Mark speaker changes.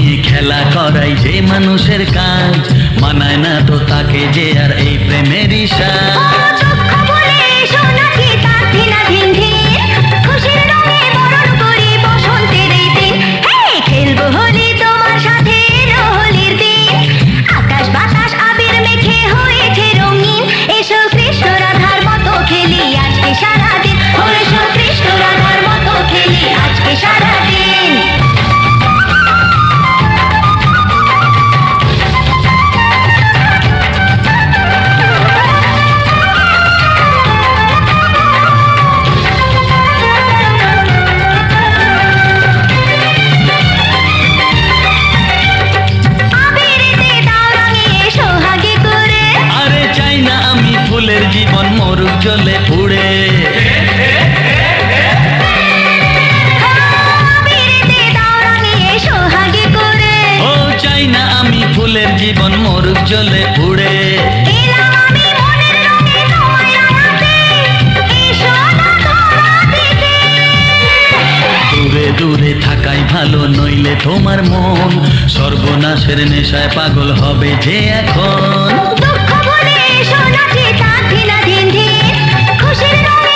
Speaker 1: নিয়ে খেলা করাই যে মানুষের কাজ, মানায় না তো তাকে যে আর এই প্রেমেরই সাজ। ফুলের জীবন মরুক জ্বলে পুড়ে, ও চাই না আমি ফুলের জীবন মরুক জ্বলে পুড়ে। দূরে দূরে থাকাই ভালো, নইলে তোমার মন সর্বনাশের নেশায় পাগল হবে যে এখন।
Speaker 2: খুশির রঙে